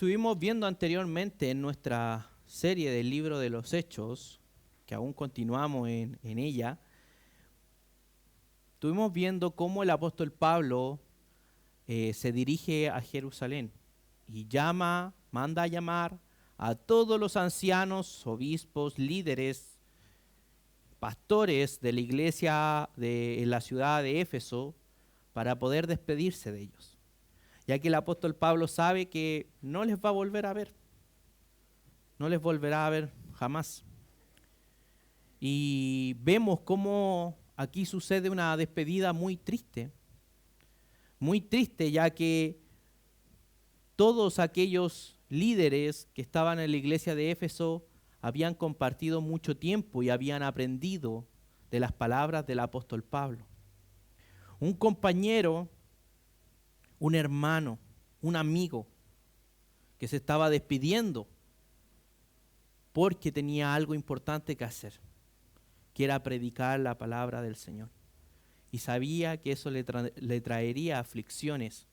estuvimos viendo anteriormente en nuestra serie del libro de los Hechos, que aún continuamos en ella, estuvimos viendo cómo el apóstol Pablo se dirige a Jerusalén y manda a llamar a todos los ancianos, obispos, líderes, pastores de la iglesia en la ciudad de Éfeso para poder despedirse de ellos, ya que el apóstol Pablo sabe que no les va a volver a ver, no les volverá a ver jamás. Y vemos cómo aquí sucede una despedida muy triste, ya que todos aquellos líderes que estaban en la iglesia de Éfeso habían compartido mucho tiempo y habían aprendido de las palabras del apóstol Pablo. Un compañero, un hermano, un amigo que se estaba despidiendo porque tenía algo importante que hacer, que era predicar la palabra del Señor. Y sabía que eso le traería aflicciones,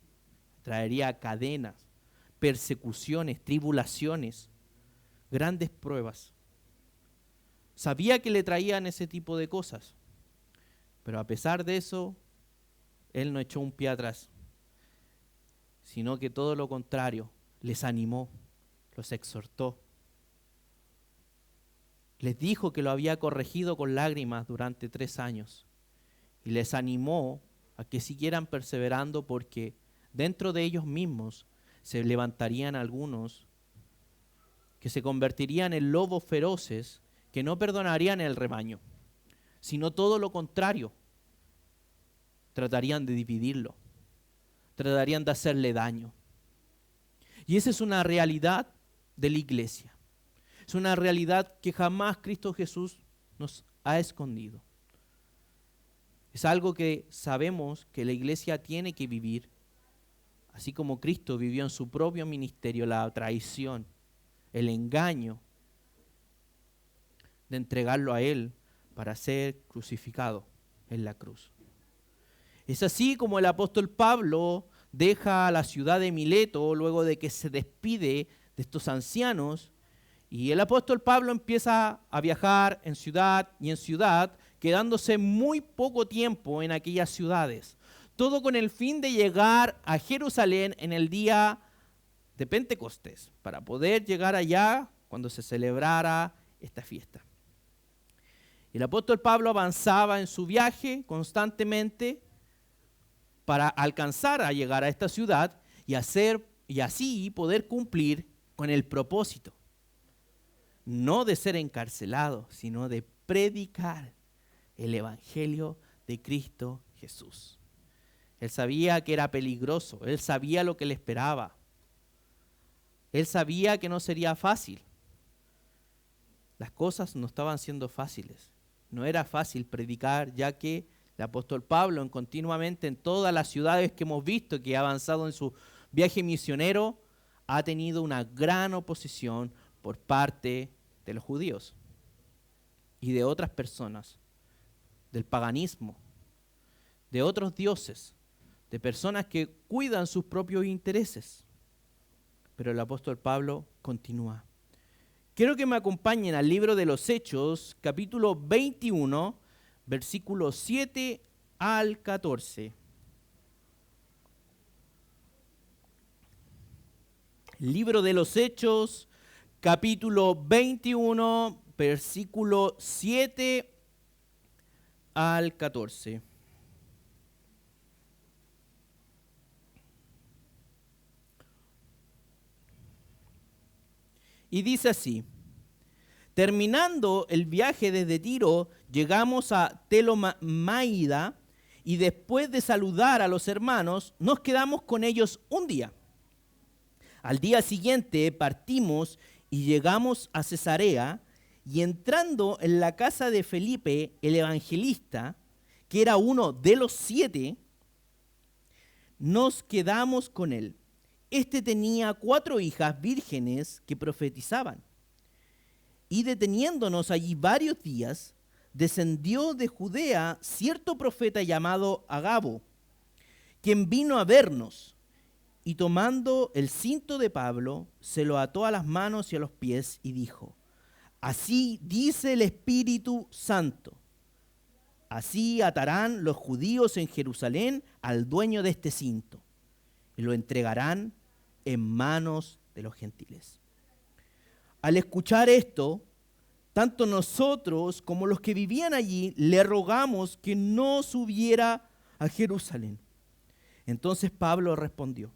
traería cadenas, persecuciones, tribulaciones, grandes pruebas. Sabía que le traían ese tipo de cosas, pero a pesar de eso, él no echó un pie atrás, sino que todo lo contrario, les animó, los exhortó. Les dijo que lo había corregido con lágrimas durante 3 años y les animó a que siguieran perseverando porque dentro de ellos mismos se levantarían algunos que se convertirían en lobos feroces que no perdonarían el rebaño, sino todo lo contrario, tratarían de dividirlo, tratarían de hacerle daño. Y esa es una realidad de la iglesia. Es una realidad que jamás Cristo Jesús nos ha escondido. Es algo que sabemos que la iglesia tiene que vivir, así como Cristo vivió en su propio ministerio la traición, el engaño de entregarlo a Él para ser crucificado en la cruz. Es así como el apóstol Pablo deja la ciudad de Mileto luego de que se despide de estos ancianos, y el apóstol Pablo empieza a viajar en ciudad y en ciudad, quedándose muy poco tiempo en aquellas ciudades. Todo con el fin de llegar a Jerusalén en el día de Pentecostés, para poder llegar allá cuando se celebrara esta fiesta. El apóstol Pablo avanzaba en su viaje constantemente para alcanzar a llegar a esta ciudad y así poder cumplir con el propósito, no de ser encarcelado, sino de predicar el evangelio de Cristo Jesús. Él sabía que era peligroso, él sabía lo que le esperaba, él sabía que no sería fácil. Las cosas no estaban siendo fáciles, no era fácil predicar, ya que el apóstol Pablo continuamente en todas las ciudades que hemos visto que ha avanzado en su viaje misionero, ha tenido una gran oposición por parte de los judíos y de otras personas, del paganismo, de otros dioses, de personas que cuidan sus propios intereses. Pero el apóstol Pablo continúa. Quiero que me acompañen al libro de los Hechos, capítulo 21, versículos 7 al 14. Libro de los Hechos, capítulo 21, versículo 7 al 14. Y dice así: terminando el viaje desde Tiro, llegamos a Telomaida y después de saludar a los hermanos, nos quedamos con ellos un día. Al día siguiente partimos y llegamos a Cesarea, y entrando en la casa de Felipe, el evangelista, que era uno de los 7, nos quedamos con él. Este tenía 4 hijas vírgenes que profetizaban. Y deteniéndonos allí varios días, descendió de Judea cierto profeta llamado Agabo, quien vino a vernos Y tomando el cinto de Pablo, se lo ató a las manos y a los pies y dijo: así dice el Espíritu Santo, así atarán los judíos en Jerusalén al dueño de este cinto y lo entregarán en manos de los gentiles. Al escuchar esto, tanto nosotros como los que vivían allí le rogamos que no subiera a Jerusalén. Entonces Pablo respondió: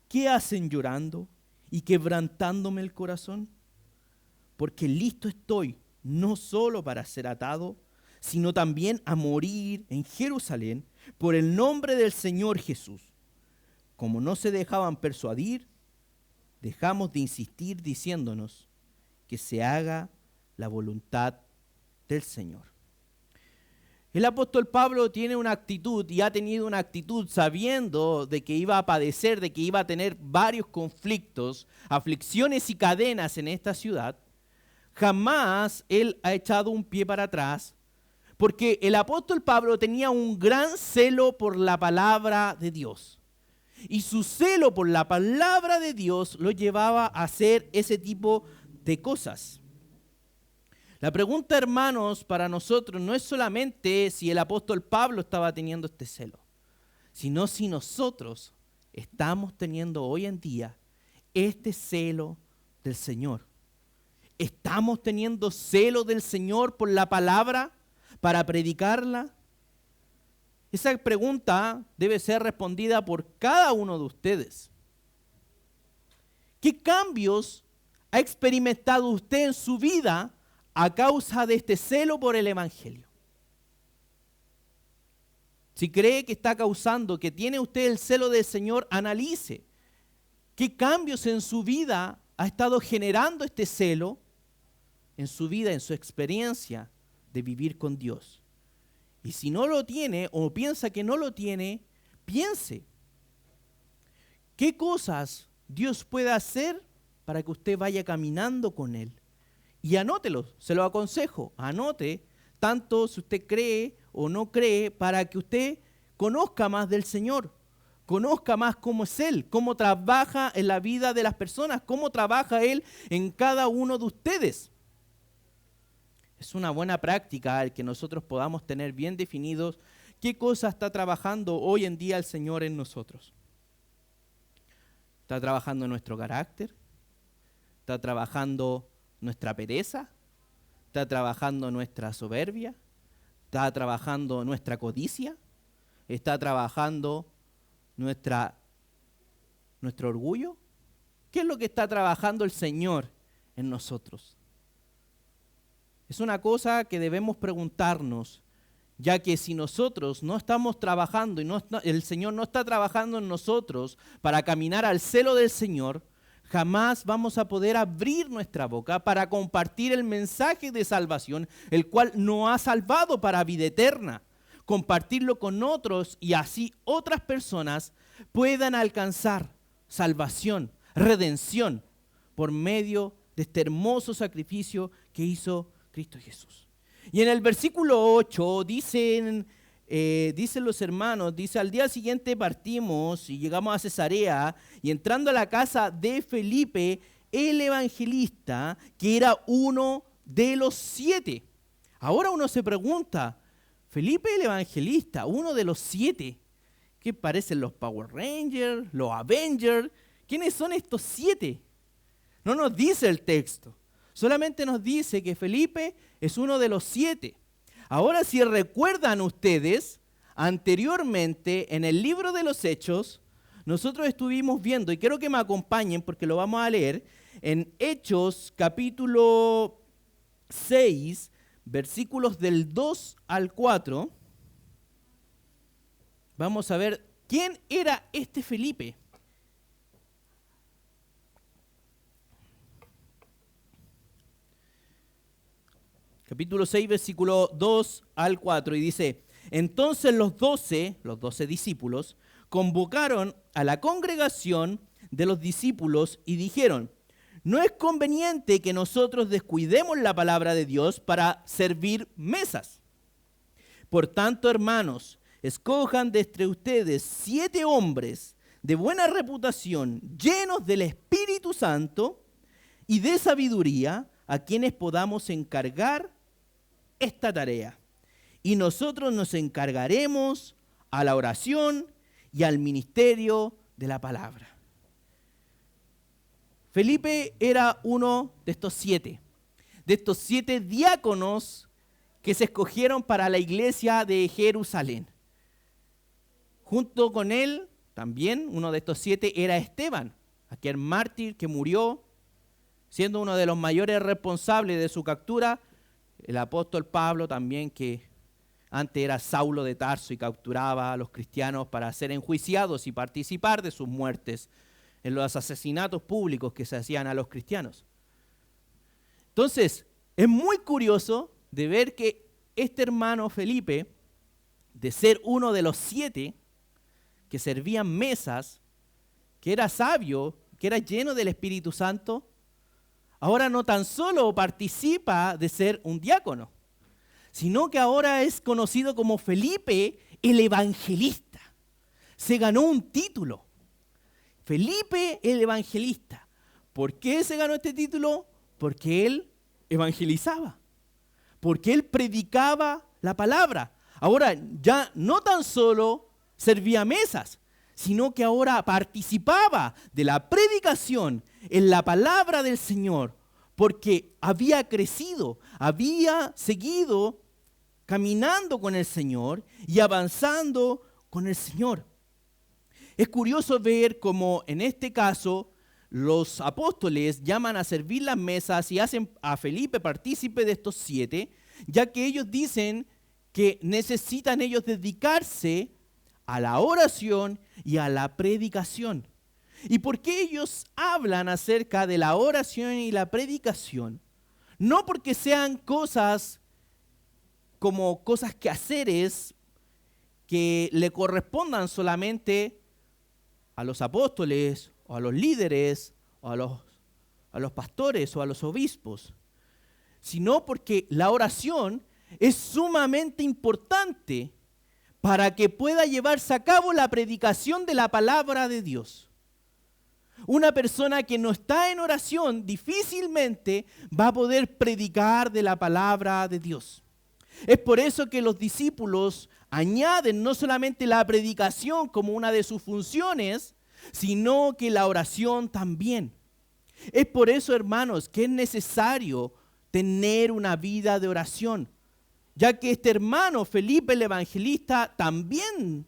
¿qué hacen llorando y quebrantándome el corazón? Porque listo estoy, no solo para ser atado, sino también a morir en Jerusalén por el nombre del Señor Jesús. Como no se dejaban persuadir, dejamos de insistir diciéndonos que se haga la voluntad del Señor. El apóstol Pablo tiene una actitud y ha tenido una actitud sabiendo de que iba a padecer, de que iba a tener varios conflictos, aflicciones y cadenas en esta ciudad. Jamás él ha echado un pie para atrás, porque el apóstol Pablo tenía un gran celo por la palabra de Dios. Y su celo por la palabra de Dios lo llevaba a hacer ese tipo de cosas. La pregunta, hermanos, para nosotros no es solamente si el apóstol Pablo estaba teniendo este celo, sino si nosotros estamos teniendo hoy en día este celo del Señor. ¿Estamos teniendo celo del Señor por la palabra para predicarla? Esa pregunta debe ser respondida por cada uno de ustedes. ¿Qué cambios ha experimentado usted en su vida a causa de este celo por el Evangelio? Si cree que está causando, que tiene usted el celo del Señor, analice qué cambios en su vida ha estado generando este celo en su vida, en su experiencia de vivir con Dios. Y si no lo tiene o piensa que no lo tiene, piense qué cosas Dios puede hacer para que usted vaya caminando con Él. Y anótelo, se lo aconsejo, anote tanto si usted cree o no cree para que usted conozca más del Señor, conozca más cómo es Él, cómo trabaja en la vida de las personas, cómo trabaja Él en cada uno de ustedes. Es una buena práctica el que nosotros podamos tener bien definidos qué cosa está trabajando hoy en día el Señor en nosotros. ¿Está trabajando en nuestro carácter? ¿Está trabajando nuestra pereza? ¿Está trabajando nuestra soberbia? ¿Está trabajando nuestra codicia? ¿Está trabajando nuestro orgullo? ¿Qué es lo que está trabajando el Señor en nosotros? Es una cosa que debemos preguntarnos, ya que si nosotros no estamos trabajando y el Señor no está trabajando en nosotros para caminar al celo del Señor, jamás vamos a poder abrir nuestra boca para compartir el mensaje de salvación, el cual nos ha salvado para vida eterna. Compartirlo con otros y así otras personas puedan alcanzar salvación, redención, por medio de este hermoso sacrificio que hizo Cristo Jesús. Y en el versículo 8 dicen los hermanos, dice: al día siguiente partimos y llegamos a Cesarea, y entrando a la casa de Felipe, el evangelista, que era uno de los 7. Ahora uno se pregunta, Felipe el evangelista, uno de los 7, ¿qué parecen los Power Rangers, los Avengers? ¿Quiénes son estos 7? No nos dice el texto. Solamente nos dice que Felipe es uno de los 7. Ahora, si recuerdan ustedes, anteriormente en el libro de los Hechos, nosotros estuvimos viendo, y quiero que me acompañen porque lo vamos a leer, en Hechos capítulo 6, versículos del 2 al 4, vamos a ver quién era este Felipe. Capítulo 6, versículo 2 al 4, y dice: entonces los 12 discípulos convocaron a la congregación de los discípulos y dijeron: no es conveniente que nosotros descuidemos la palabra de Dios para servir mesas. Por tanto, hermanos, escojan de entre ustedes 7 hombres de buena reputación, llenos del Espíritu Santo y de sabiduría, a quienes podamos encargar esta tarea. Y nosotros nos encargaremos a la oración y al ministerio de la palabra. Felipe era uno de estos 7 diáconos que se escogieron para la iglesia de Jerusalén. Junto con él, también uno de estos 7 era Esteban, aquel mártir que murió, siendo uno de los mayores responsables de su captura. El apóstol Pablo también, que antes era Saulo de Tarso y capturaba a los cristianos para ser enjuiciados y participar de sus muertes en los asesinatos públicos que se hacían a los cristianos. Entonces, es muy curioso de ver que este hermano Felipe, de ser uno de los 7 que servían mesas, que era sabio, que era lleno del Espíritu Santo, ahora no tan solo participa de ser un diácono, sino que ahora es conocido como Felipe el Evangelista. Se ganó un título. Felipe el Evangelista. ¿Por qué se ganó este título? Porque él evangelizaba. Porque él predicaba la palabra. Ahora ya no tan solo servía mesas, sino que ahora participaba de la predicación en la palabra del Señor, porque había crecido, había seguido caminando con el Señor y avanzando con el Señor. Es curioso ver cómo en este caso los apóstoles llaman a servir las mesas y hacen a Felipe partícipe de estos 7, ya que ellos dicen que necesitan ellos dedicarse a la oración y a la predicación. ¿Y por qué ellos hablan acerca de la oración y la predicación? No porque sean cosas como cosas quehaceres que le correspondan solamente a los apóstoles o a los líderes o a los pastores o a los obispos, sino porque la oración es sumamente importante para que pueda llevarse a cabo la predicación de la palabra de Dios. Una persona que no está en oración difícilmente va a poder predicar de la palabra de Dios. Es por eso que los discípulos añaden no solamente la predicación como una de sus funciones, sino que la oración también. Es por eso, hermanos, que es necesario tener una vida de oración, ya que este hermano Felipe el Evangelista también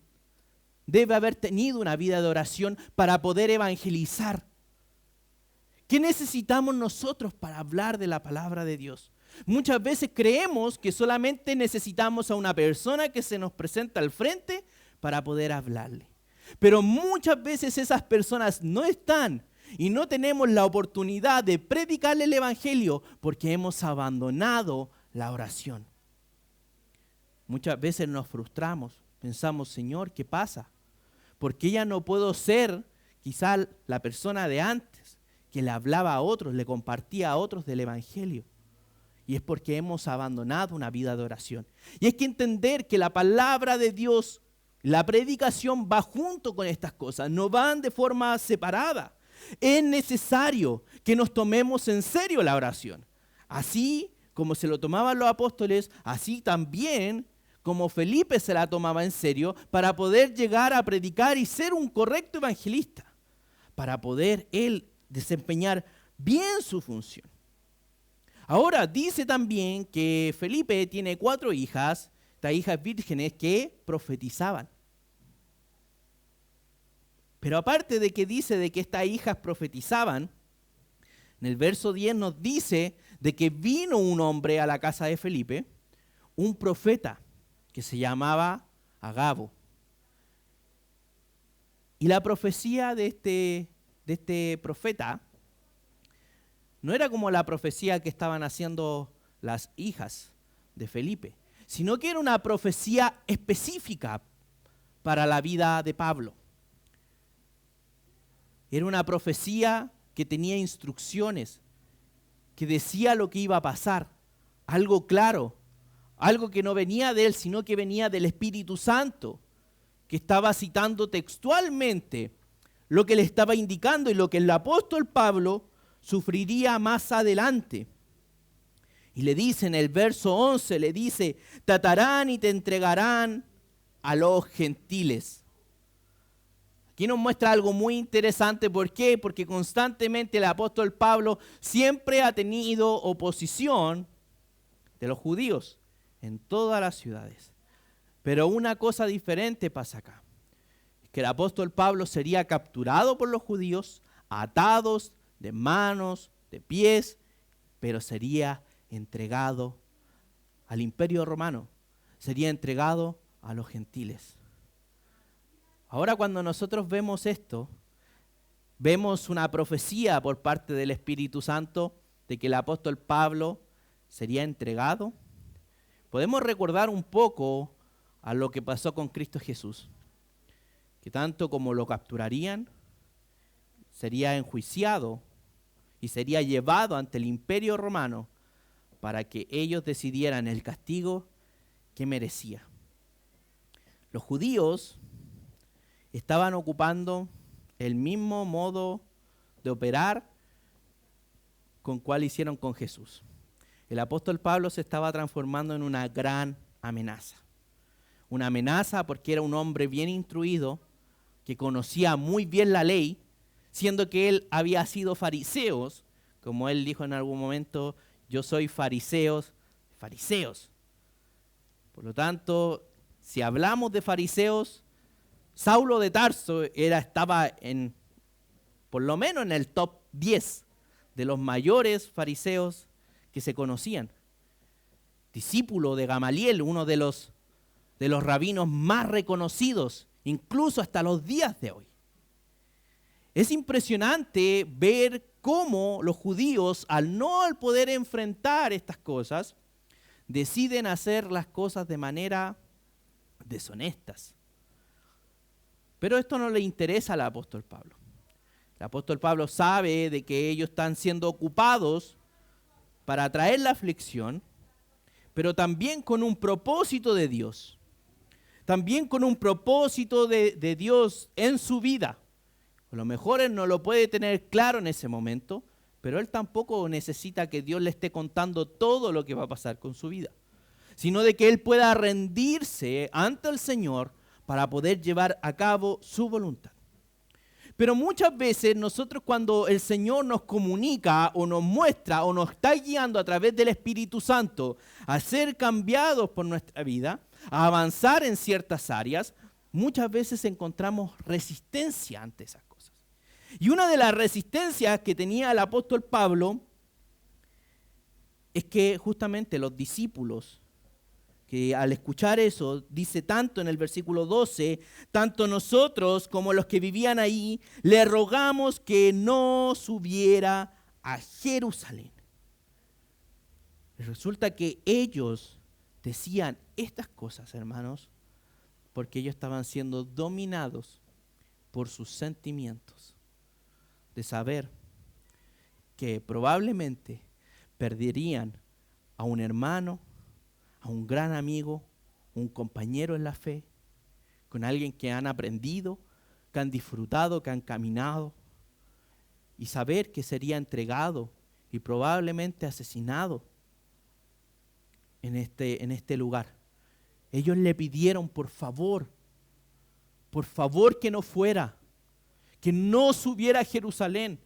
debe haber tenido una vida de oración para poder evangelizar. ¿Qué necesitamos nosotros para hablar de la palabra de Dios? Muchas veces creemos que solamente necesitamos a una persona que se nos presenta al frente para poder hablarle. Pero muchas veces esas personas no están y no tenemos la oportunidad de predicarle el evangelio porque hemos abandonado la oración. Muchas veces nos frustramos, pensamos, Señor, ¿qué pasa? ¿Por qué ya no puedo ser quizá la persona de antes que le hablaba a otros, le compartía a otros del evangelio? Y es porque hemos abandonado una vida de oración. Y hay que entender que la palabra de Dios, la predicación va junto con estas cosas, no van de forma separada. Es necesario que nos tomemos en serio la oración. Así como se lo tomaban los apóstoles, así también como Felipe se la tomaba en serio para poder llegar a predicar y ser un correcto evangelista, para poder él desempeñar bien su función. Ahora dice también que Felipe tiene 4 hijas, estas hijas vírgenes que profetizaban. Pero aparte de que dice de que estas hijas profetizaban, en el verso 10 nos dice de que vino un hombre a la casa de Felipe, un profeta que se llamaba Agabo. Y la profecía de este profeta no era como la profecía que estaban haciendo las hijas de Felipe, sino que era una profecía específica para la vida de Pablo. Era una profecía que tenía instrucciones, que decía lo que iba a pasar, algo claro, algo que no venía de él, sino que venía del Espíritu Santo, que estaba citando textualmente lo que le estaba indicando y lo que el apóstol Pablo sufriría más adelante. Y le dice en el verso 11, le dice, te atarán y te entregarán a los gentiles. Aquí nos muestra algo muy interesante. ¿Por qué? Porque constantemente el apóstol Pablo siempre ha tenido oposición de los judíos en todas las ciudades. Pero una cosa diferente pasa acá. Que el apóstol Pablo sería capturado por los judíos, atados de manos, de pies, pero sería entregado al imperio romano, sería entregado a los gentiles. Ahora cuando nosotros vemos esto, vemos una profecía por parte del Espíritu Santo de que el apóstol Pablo sería entregado. Podemos recordar un poco a lo que pasó con Cristo Jesús, que tanto como lo capturarían, sería enjuiciado y sería llevado ante el imperio romano para que ellos decidieran el castigo que merecía. Los judíos estaban ocupando el mismo modo de operar con cual hicieron con Jesús. El apóstol Pablo se estaba transformando en una gran amenaza. Una amenaza porque era un hombre bien instruido, que conocía muy bien la ley, siendo que él había sido fariseo, como él dijo en algún momento, yo soy fariseos. Por lo tanto, si hablamos de fariseos, Saulo de Tarso estaba por lo menos en el top 10 de los mayores fariseos que se conocían. Discípulo de Gamaliel, uno de los rabinos más reconocidos, incluso hasta los días de hoy. Es impresionante ver cómo los judíos, al poder enfrentar estas cosas, deciden hacer las cosas de manera deshonestas. Pero esto no le interesa al apóstol Pablo. El apóstol Pablo sabe de que ellos están siendo ocupados para traer la aflicción, pero también con un propósito de Dios. También con un propósito de Dios en su vida. A lo mejor él no lo puede tener claro en ese momento, pero él tampoco necesita que Dios le esté contando todo lo que va a pasar con su vida, sino de que él pueda rendirse ante el Señor para poder llevar a cabo su voluntad. Pero muchas veces nosotros, cuando el Señor nos comunica o nos muestra o nos está guiando a través del Espíritu Santo a ser cambiados por nuestra vida, a avanzar en ciertas áreas, muchas veces encontramos resistencia ante esas cosas. Y una de las resistencias que tenía el apóstol Pablo es que justamente los discípulos, que al escuchar eso, dice tanto en el versículo 12, tanto nosotros como los que vivían ahí, le rogamos que no subiera a Jerusalén. Resulta que ellos decían estas cosas, hermanos, porque ellos estaban siendo dominados por sus sentimientos, de saber que probablemente perderían a un hermano, a un gran amigo, un compañero en la fe, con alguien que han aprendido, que han disfrutado, que han caminado, y saber que sería entregado y probablemente asesinado en este lugar. Ellos le pidieron por favor que no fuera, que no subiera a Jerusalén.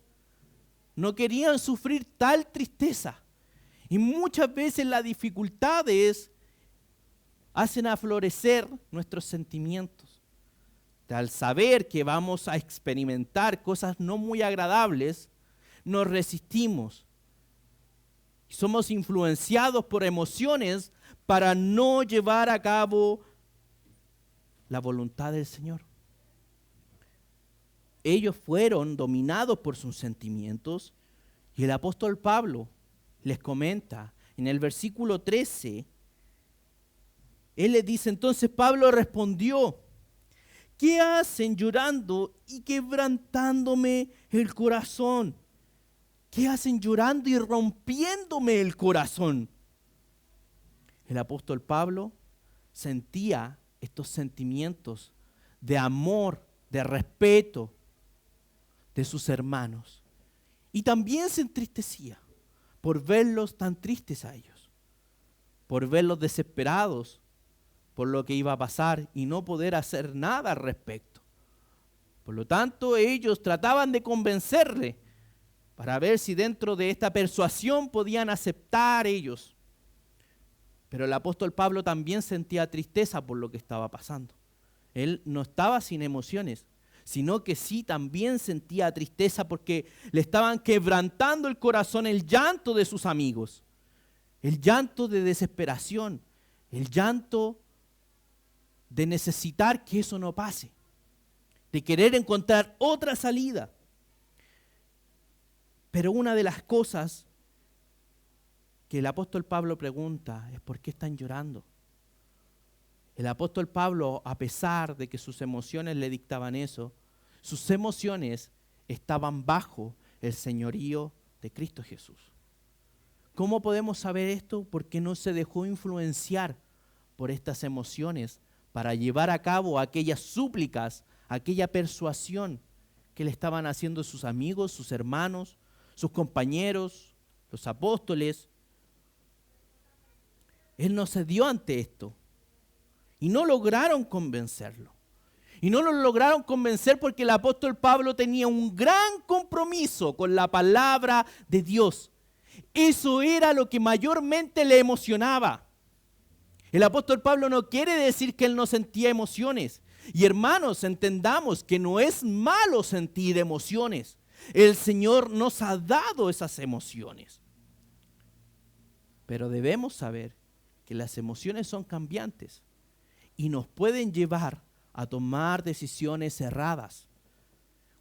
No querían sufrir tal tristeza. Y muchas veces las dificultades hacen aflorecer nuestros sentimientos. Al saber que vamos a experimentar cosas no muy agradables, nos resistimos. Somos influenciados por emociones para no llevar a cabo la voluntad del Señor. Ellos fueron dominados por sus sentimientos y el apóstol Pablo les comenta en el versículo 13, él les dice, entonces Pablo respondió, ¿qué hacen llorando y quebrantándome el corazón? ¿Qué hacen llorando y rompiéndome el corazón? El apóstol Pablo sentía estos sentimientos de amor, de respeto, de sus hermanos. Y también se entristecía por verlos tan tristes a ellos, por verlos desesperados por lo que iba a pasar y no poder hacer nada al respecto. Por lo tanto, ellos trataban de convencerle para ver si dentro de esta persuasión podían aceptar ellos. Pero el apóstol Pablo también sentía tristeza por lo que estaba pasando. Él no estaba sin emociones, sino que sí también sentía tristeza porque le estaban quebrantando el corazón, el llanto de sus amigos, el llanto de desesperación, el llanto de necesitar que eso no pase, de querer encontrar otra salida. Pero una de las cosas que el apóstol Pablo pregunta es: ¿por qué están llorando? El apóstol Pablo, a pesar de que sus emociones le dictaban eso, sus emociones estaban bajo el señorío de Cristo Jesús. ¿Cómo podemos saber esto? Porque no se dejó influenciar por estas emociones para llevar a cabo aquellas súplicas, aquella persuasión que le estaban haciendo sus amigos, sus hermanos, sus compañeros, los apóstoles. Él no cedió ante esto y no lograron convencerlo. Y no lo lograron convencer porque el apóstol Pablo tenía un gran compromiso con la palabra de Dios. Eso era lo que mayormente le emocionaba. El apóstol Pablo no quiere decir que él no sentía emociones. Y hermanos, entendamos que no es malo sentir emociones. El Señor nos ha dado esas emociones. Pero debemos saber que las emociones son cambiantes y nos pueden llevar a tomar decisiones erradas.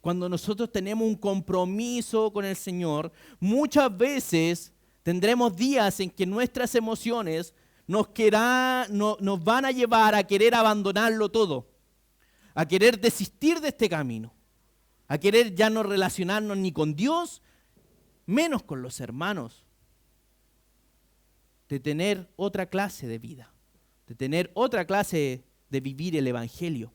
Cuando nosotros tenemos un compromiso con el Señor, muchas veces tendremos días en que nuestras emociones nos van a llevar a querer abandonarlo todo, a querer desistir de este camino, a querer ya no relacionarnos ni con Dios, menos con los hermanos, de tener otra clase de vida, de tener otra clase de vivir el Evangelio.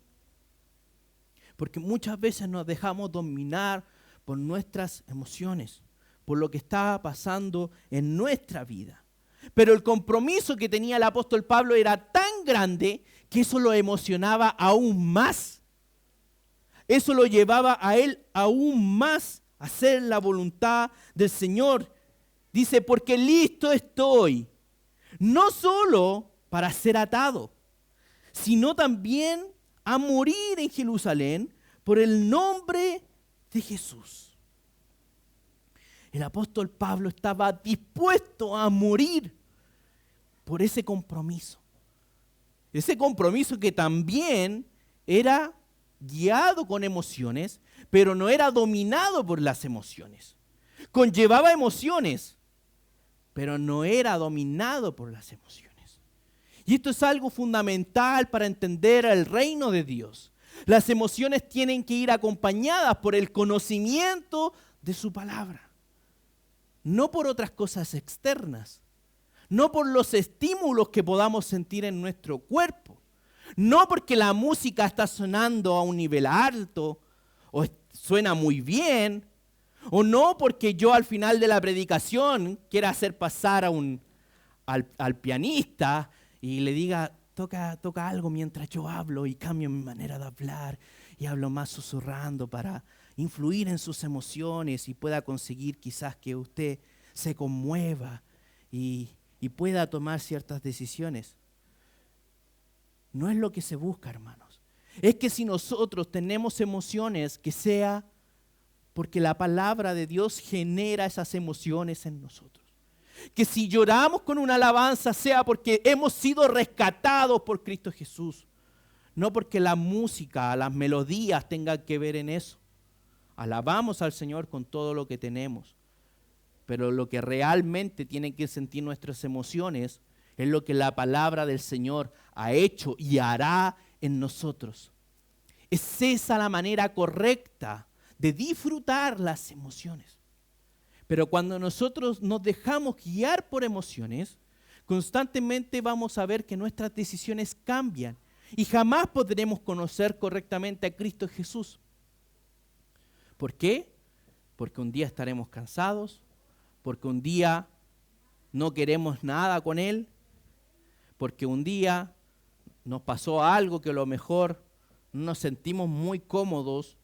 Porque muchas veces nos dejamos dominar por nuestras emociones, por lo que está pasando en nuestra vida. Pero el compromiso que tenía el apóstol Pablo era tan grande que eso lo emocionaba aún más. Eso lo llevaba a él aún más a hacer la voluntad del Señor. Dice: porque listo estoy, no solo para ser atado, sino también a morir en Jerusalén por el nombre de Jesús. El apóstol Pablo estaba dispuesto a morir por ese compromiso. Ese compromiso que también era guiado con emociones, pero no era dominado por las emociones. Conllevaba emociones, pero no era dominado por las emociones. Y esto es algo fundamental para entender el reino de Dios. Las emociones tienen que ir acompañadas por el conocimiento de su palabra. No por otras cosas externas, no por los estímulos que podamos sentir en nuestro cuerpo, no porque la música está sonando a un nivel alto o suena muy bien, o no porque yo al final de la predicación quiera hacer pasar al pianista y le diga: toca algo mientras yo hablo, y cambio mi manera de hablar y hablo más susurrando para influir en sus emociones y pueda conseguir quizás que usted se conmueva y pueda tomar ciertas decisiones. No es lo que se busca, hermanos. Es que si nosotros tenemos emociones, que sea porque la palabra de Dios genera esas emociones en nosotros. Que si lloramos con una alabanza, sea porque hemos sido rescatados por Cristo Jesús. No porque la música, las melodías tengan que ver en eso. Alabamos al Señor con todo lo que tenemos. Pero lo que realmente tienen que sentir nuestras emociones es lo que la palabra del Señor ha hecho y hará en nosotros. Es esa la manera correcta de disfrutar las emociones. Pero cuando nosotros nos dejamos guiar por emociones, constantemente vamos a ver que nuestras decisiones cambian y jamás podremos conocer correctamente a Cristo Jesús. ¿Por qué? Porque un día estaremos cansados, porque un día no queremos nada con Él, porque un día nos pasó algo que a lo mejor no nos sentimos muy cómodos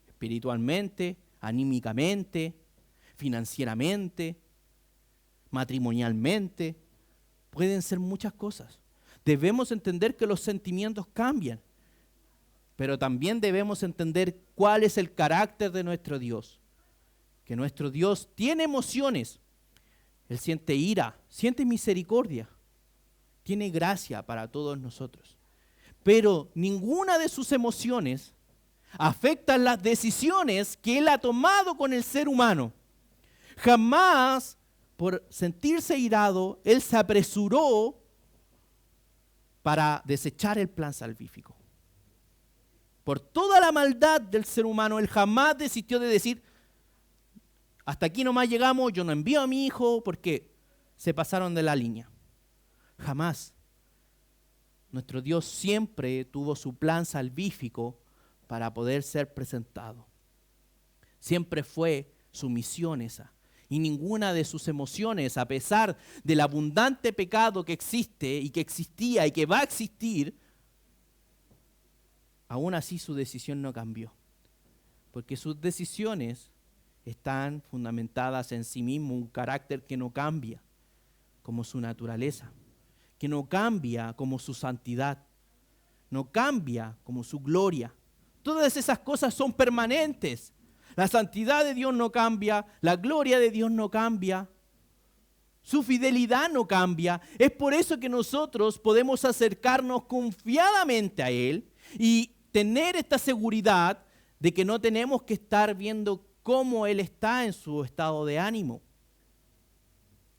espiritualmente, anímicamente, financieramente, matrimonialmente. Pueden ser muchas cosas. Debemos entender que los sentimientos cambian, pero también debemos entender cuál es el carácter de nuestro Dios. Que nuestro Dios tiene emociones. Él siente ira, siente misericordia, tiene gracia para todos nosotros. Pero ninguna de sus emociones afecta las decisiones que Él ha tomado con el ser humano. Jamás, por sentirse irado, Él se apresuró para desechar el plan salvífico. Por toda la maldad del ser humano, Él jamás desistió de decir, hasta aquí nomás llegamos, yo no envío a mi hijo porque se pasaron de la línea. Jamás. Nuestro Dios siempre tuvo su plan salvífico para poder ser presentado. Siempre fue su misión esa. Y ninguna de sus emociones, a pesar del abundante pecado que existe y que existía y que va a existir, aún así su decisión no cambió. Porque sus decisiones están fundamentadas en sí mismo, un carácter que no cambia, como su naturaleza, que no cambia como su santidad, no cambia como su gloria. Todas esas cosas son permanentes. La santidad de Dios no cambia, la gloria de Dios no cambia, su fidelidad no cambia. Es por eso que nosotros podemos acercarnos confiadamente a Él y tener esta seguridad de que no tenemos que estar viendo cómo Él está en su estado de ánimo.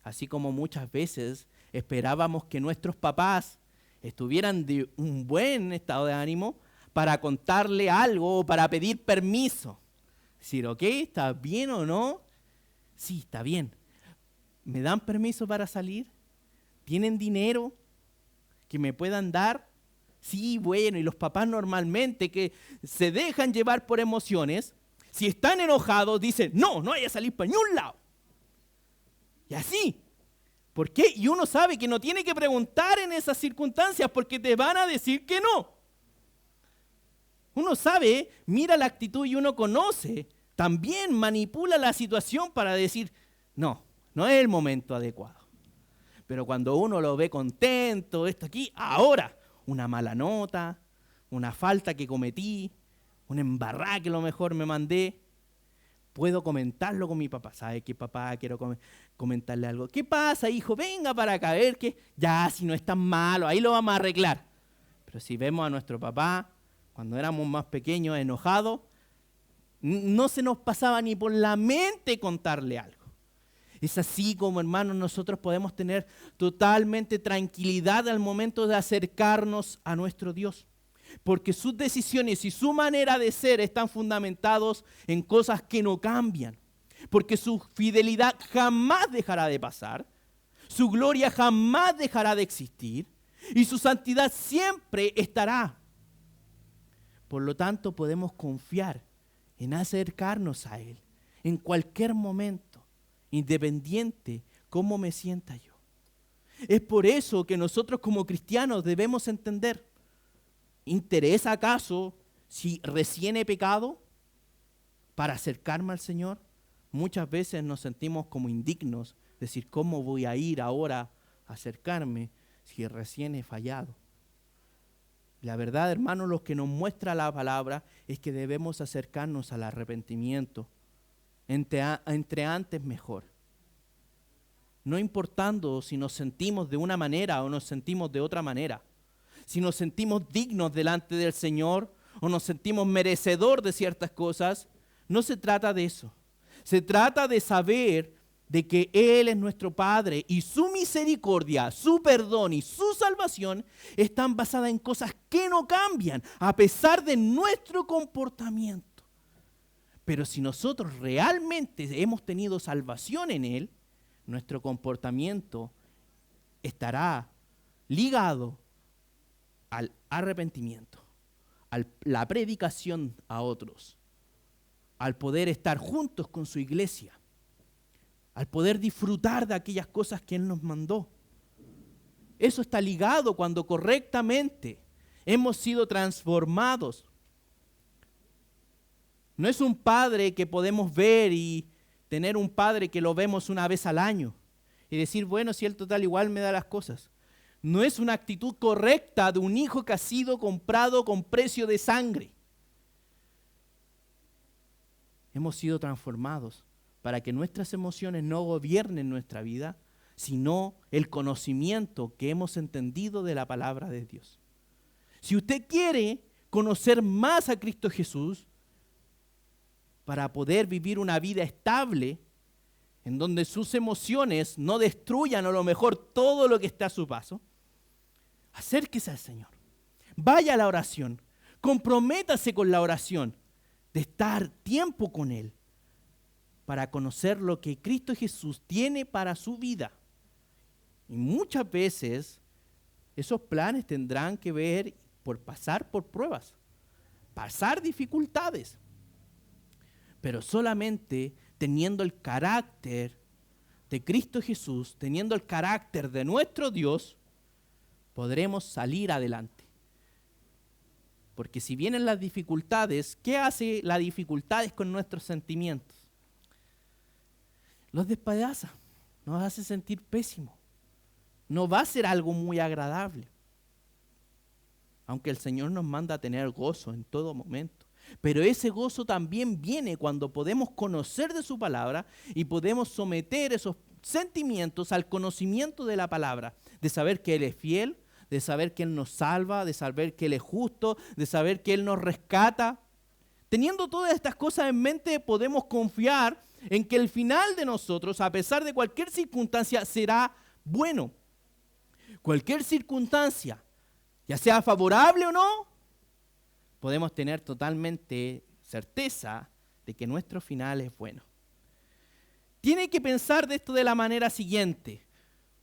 Así como muchas veces esperábamos que nuestros papás estuvieran de un buen estado de ánimo para contarle algo o para pedir permiso. Decir, ok, ¿está bien o no? Sí, está bien. ¿Me dan permiso para salir? ¿Tienen dinero que me puedan dar? Sí, bueno, y los papás normalmente que se dejan llevar por emociones, si están enojados, dicen, no vaya a salir para ningún lado. Y así. ¿Por qué? Y uno sabe que no tiene que preguntar en esas circunstancias porque te van a decir que no. Uno sabe, mira la actitud y uno conoce, también manipula la situación para decir, no es el momento adecuado. Pero cuando uno lo ve contento, esto aquí, ahora, una mala nota, una falta que cometí, una embarrada que a lo mejor me mandé, puedo comentarlo con mi papá. ¿Sabe qué, papá? Quiero comentarle algo. ¿Qué pasa, hijo? Venga para acá, a ver que ya, si no es tan malo, ahí lo vamos a arreglar. Pero si vemos a nuestro papá, cuando éramos más pequeños, enojados, no se nos pasaba ni por la mente contarle algo. Es así como, hermanos, nosotros podemos tener totalmente tranquilidad al momento de acercarnos a nuestro Dios. Porque sus decisiones y su manera de ser están fundamentados en cosas que no cambian. Porque su fidelidad jamás dejará de pasar, su gloria jamás dejará de existir y su santidad siempre estará. Por lo tanto, podemos confiar en acercarnos a Él en cualquier momento, independiente cómo me sienta yo. Es por eso que nosotros como cristianos debemos entender, ¿interesa acaso si recién he pecado para acercarme al Señor? Muchas veces nos sentimos como indignos, decir, ¿cómo voy a ir ahora a acercarme si recién he fallado? La verdad, hermanos, lo que nos muestra la palabra es que debemos acercarnos al arrepentimiento. Entre antes mejor. No importando si nos sentimos de una manera o nos sentimos de otra manera. Si nos sentimos dignos delante del Señor o nos sentimos merecedor de ciertas cosas, no se trata de eso. Se trata de saber de que Él es nuestro Padre y su misericordia, su perdón y su salvación están basadas en cosas que no cambian a pesar de nuestro comportamiento. Pero si nosotros realmente hemos tenido salvación en Él, nuestro comportamiento estará ligado al arrepentimiento, a la predicación a otros, al poder estar juntos con su iglesia, al poder disfrutar de aquellas cosas que Él nos mandó. Eso está ligado cuando correctamente hemos sido transformados. No es un padre que podemos ver y tener un padre que lo vemos una vez al año y decir, bueno, si Él total igual me da las cosas. No es una actitud correcta de un hijo que ha sido comprado con precio de sangre. Hemos sido transformados para que nuestras emociones no gobiernen nuestra vida, sino el conocimiento que hemos entendido de la palabra de Dios. Si usted quiere conocer más a Cristo Jesús, para poder vivir una vida estable, en donde sus emociones no destruyan a lo mejor todo lo que está a su paso, acérquese al Señor. Vaya a la oración. Comprométase con la oración de estar tiempo con Él para conocer lo que Cristo Jesús tiene para su vida. Y muchas veces esos planes tendrán que ver por pasar por pruebas, pasar dificultades. Pero solamente teniendo el carácter de Cristo Jesús, teniendo el carácter de nuestro Dios, podremos salir adelante. Porque si vienen las dificultades, ¿qué hace las dificultades con nuestros sentimientos? Los despedaza, nos hace sentir pésimo. No va a ser algo muy agradable. Aunque el Señor nos manda a tener gozo en todo momento. Pero ese gozo también viene cuando podemos conocer de su palabra y podemos someter esos sentimientos al conocimiento de la palabra, de saber que Él es fiel, de saber que Él nos salva, de saber que Él es justo, de saber que Él nos rescata. Teniendo todas estas cosas en mente, podemos confiar en que el final de nosotros, a pesar de cualquier circunstancia, será bueno. Cualquier circunstancia, ya sea favorable o no, podemos tener totalmente certeza de que nuestro final es bueno. Tiene que pensar de esto de la manera siguiente.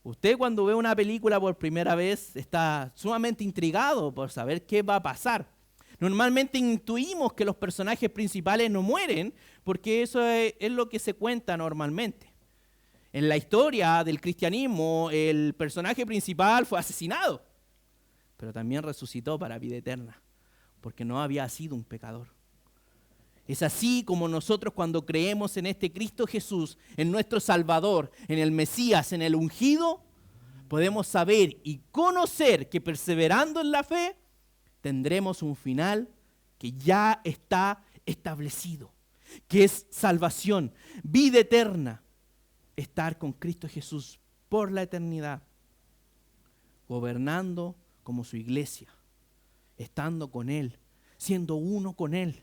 Usted cuando ve una película por primera vez está sumamente intrigado por saber qué va a pasar. Normalmente intuimos que los personajes principales no mueren porque eso es lo que se cuenta normalmente. En la historia del cristianismo, el personaje principal fue asesinado, pero también resucitó para vida eterna, porque no había sido un pecador. Es así como nosotros cuando creemos en este Cristo Jesús, en nuestro Salvador, en el Mesías, en el ungido, podemos saber y conocer que perseverando en la fe, tendremos un final que ya está establecido, que es salvación, vida eterna, estar con Cristo Jesús por la eternidad, gobernando como su iglesia, estando con Él, siendo uno con Él,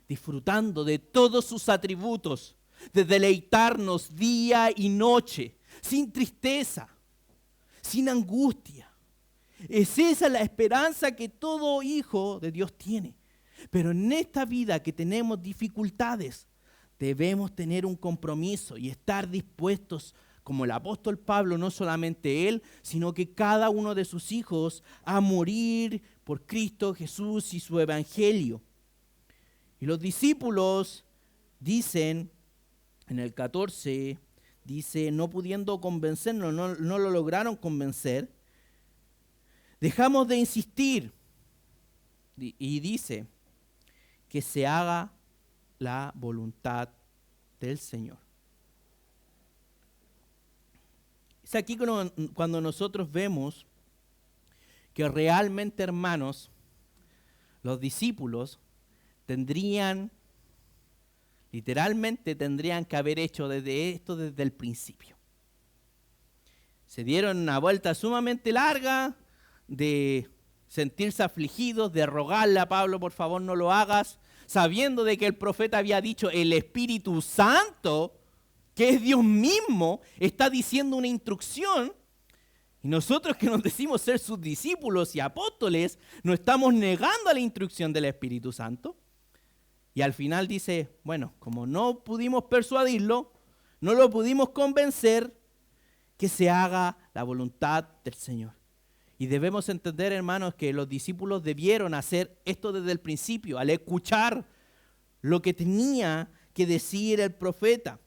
disfrutando de todos sus atributos, de deleitarnos día y noche, sin tristeza, sin angustia. Es esa la esperanza que todo hijo de Dios tiene. Pero en esta vida que tenemos dificultades, debemos tener un compromiso y estar dispuestos, como el apóstol Pablo, no solamente él, sino que cada uno de sus hijos, a morir por Cristo Jesús y su evangelio. Y los discípulos dicen, en el 14, dice, no pudiendo convencernos, no lo lograron convencer, dejamos de insistir. Y dice, que se haga la voluntad del Señor. Es aquí cuando nosotros vemos que realmente, hermanos, los discípulos literalmente tendrían que haber hecho desde el principio. Se dieron una vuelta sumamente larga de sentirse afligidos, de rogarle a Pablo, por favor no lo hagas, sabiendo de que el profeta había dicho, el Espíritu Santo, que es Dios mismo, está diciendo una instrucción, y nosotros que nos decimos ser sus discípulos y apóstoles, nos estamos negando a la instrucción del Espíritu Santo. Y al final dice, bueno, como no pudimos persuadirlo, no lo pudimos convencer, que se haga la voluntad del Señor. Y debemos entender, hermanos, que los discípulos debieron hacer esto desde el principio, al escuchar lo que tenía que decir el profeta.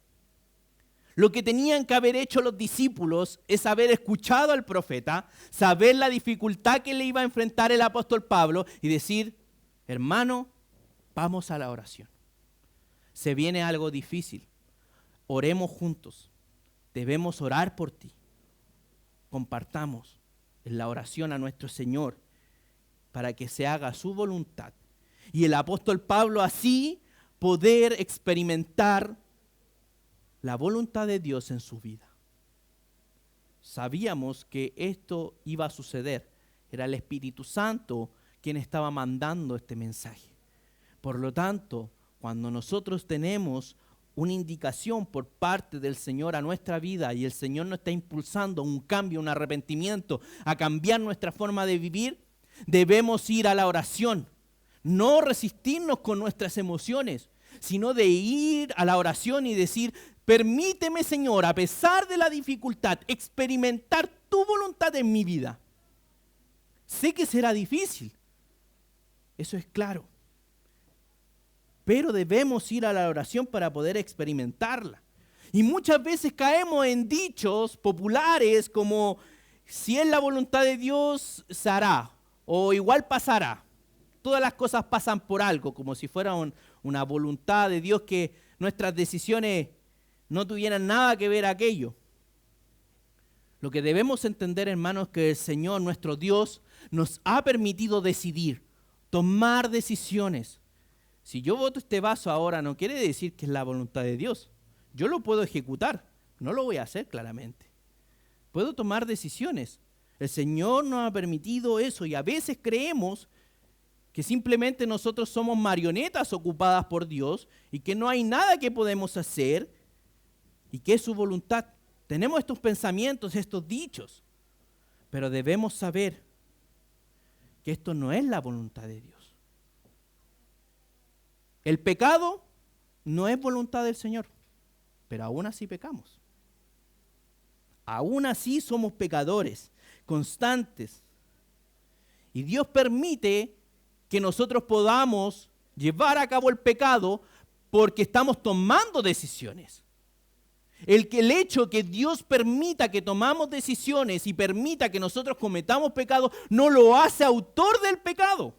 Lo que tenían que haber hecho los discípulos es haber escuchado al profeta, saber la dificultad que le iba a enfrentar el apóstol Pablo y decir, hermano, vamos a la oración. Se viene algo difícil. Oremos juntos. Debemos orar por ti. Compartamos en la oración a nuestro Señor para que se haga su voluntad. Y el apóstol Pablo así poder experimentar la voluntad de Dios en su vida. Sabíamos que esto iba a suceder. Era el Espíritu Santo quien estaba mandando este mensaje. Por lo tanto, cuando nosotros tenemos una indicación por parte del Señor a nuestra vida y el Señor nos está impulsando un cambio, un arrepentimiento, a cambiar nuestra forma de vivir, debemos ir a la oración. No resistirnos con nuestras emociones, sino de ir a la oración y decir, permíteme, Señor, a pesar de la dificultad, experimentar tu voluntad en mi vida. Sé que será difícil, eso es claro. Pero debemos ir a la oración para poder experimentarla. Y muchas veces caemos en dichos populares como, si es la voluntad de Dios, se hará, o igual pasará. Todas las cosas pasan por algo, como si fuera una voluntad de Dios que nuestras decisiones no tuvieran nada que ver aquello. Lo que debemos entender, hermanos, es que el Señor, nuestro Dios, nos ha permitido decidir, tomar decisiones. Si yo boto este vaso ahora, no quiere decir que es la voluntad de Dios. Yo lo puedo ejecutar, no lo voy a hacer claramente. Puedo tomar decisiones. El Señor nos ha permitido eso y a veces creemos que simplemente nosotros somos marionetas ocupadas por Dios y que no hay nada que podemos hacer y que es su voluntad. Tenemos estos pensamientos, estos dichos, pero debemos saber que esto no es la voluntad de Dios. El pecado no es voluntad del Señor, pero aún así pecamos. Aún así somos pecadores constantes. Y Dios permite que nosotros podamos llevar a cabo el pecado porque estamos tomando decisiones. El hecho que Dios permita que tomamos decisiones y permita que nosotros cometamos pecado no lo hace autor del pecado,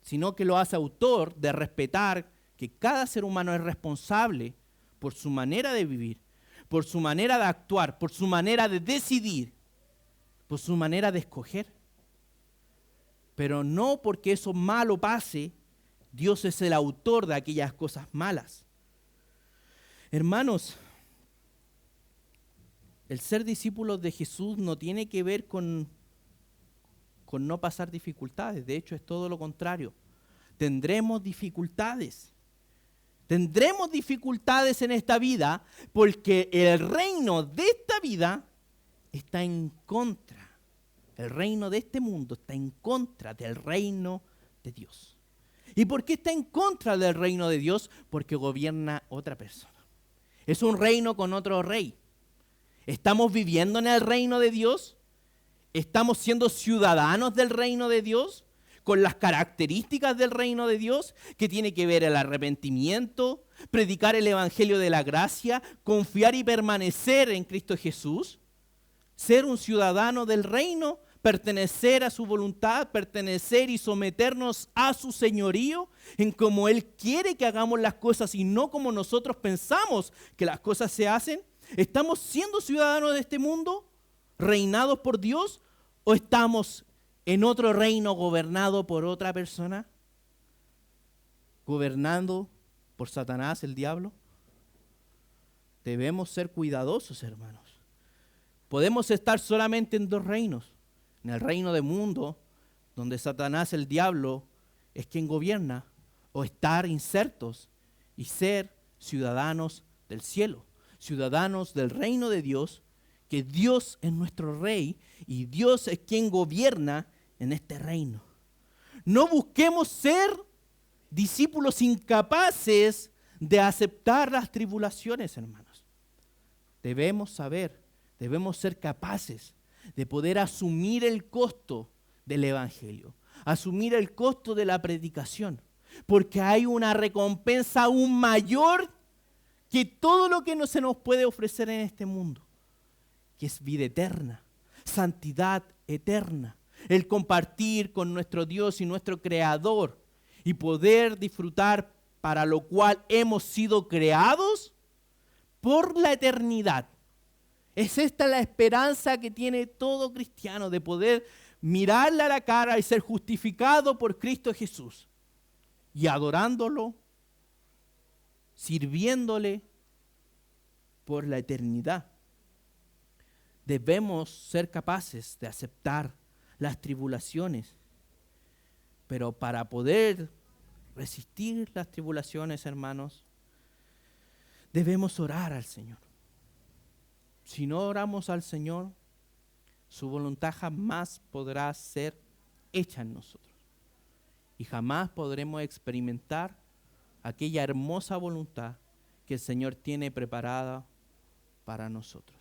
sino que lo hace autor de respetar que cada ser humano es responsable por su manera de vivir, por su manera de actuar, por su manera de decidir, por su manera de escoger. Pero no porque eso malo pase, Dios es el autor de aquellas cosas malas. Hermanos, el ser discípulos de Jesús no tiene que ver con no pasar dificultades. De hecho, es todo lo contrario. Tendremos dificultades. Tendremos dificultades en esta vida porque el reino de esta vida está en contra. El reino de este mundo está en contra del reino de Dios. ¿Y por qué está en contra del reino de Dios? Porque gobierna otra persona. Es un reino con otro rey. ¿Estamos viviendo en el reino de Dios? ¿Estamos siendo ciudadanos del reino de Dios? Con las características del reino de Dios, que tiene que ver el arrepentimiento, predicar el evangelio de la gracia, confiar y permanecer en Cristo Jesús, ser un ciudadano del reino, pertenecer a su voluntad, pertenecer y someternos a su señorío, en cómo Él quiere que hagamos las cosas y no como nosotros pensamos que las cosas se hacen. ¿Estamos siendo ciudadanos de este mundo, reinados por Dios, o estamos en otro reino gobernado por otra persona? ¿Gobernando por Satanás, el diablo? Debemos ser cuidadosos, hermanos. Podemos estar solamente en dos reinos. En el reino del mundo, donde Satanás, el diablo, es quien gobierna, o estar insertos y ser ciudadanos del cielo, ciudadanos del reino de Dios, que Dios es nuestro rey y Dios es quien gobierna en este reino. No busquemos ser discípulos incapaces de aceptar las tribulaciones, hermanos. Debemos saber, debemos ser capaces de poder asumir el costo del evangelio, asumir el costo de la predicación. porque hay una recompensa aún mayor que todo lo que no se nos puede ofrecer en este mundo, que es vida eterna, santidad eterna, el compartir con nuestro Dios y nuestro Creador y poder disfrutar para lo cual hemos sido creados por la eternidad. Es esta la esperanza que tiene todo cristiano, de poder mirarle a la cara y ser justificado por Cristo Jesús. Y adorándolo, sirviéndole por la eternidad. Debemos ser capaces de aceptar las tribulaciones, pero para poder resistir las tribulaciones, hermanos, debemos orar al Señor. Si no oramos al Señor, su voluntad jamás podrá ser hecha en nosotros. Y jamás podremos experimentar aquella hermosa voluntad que el Señor tiene preparada para nosotros.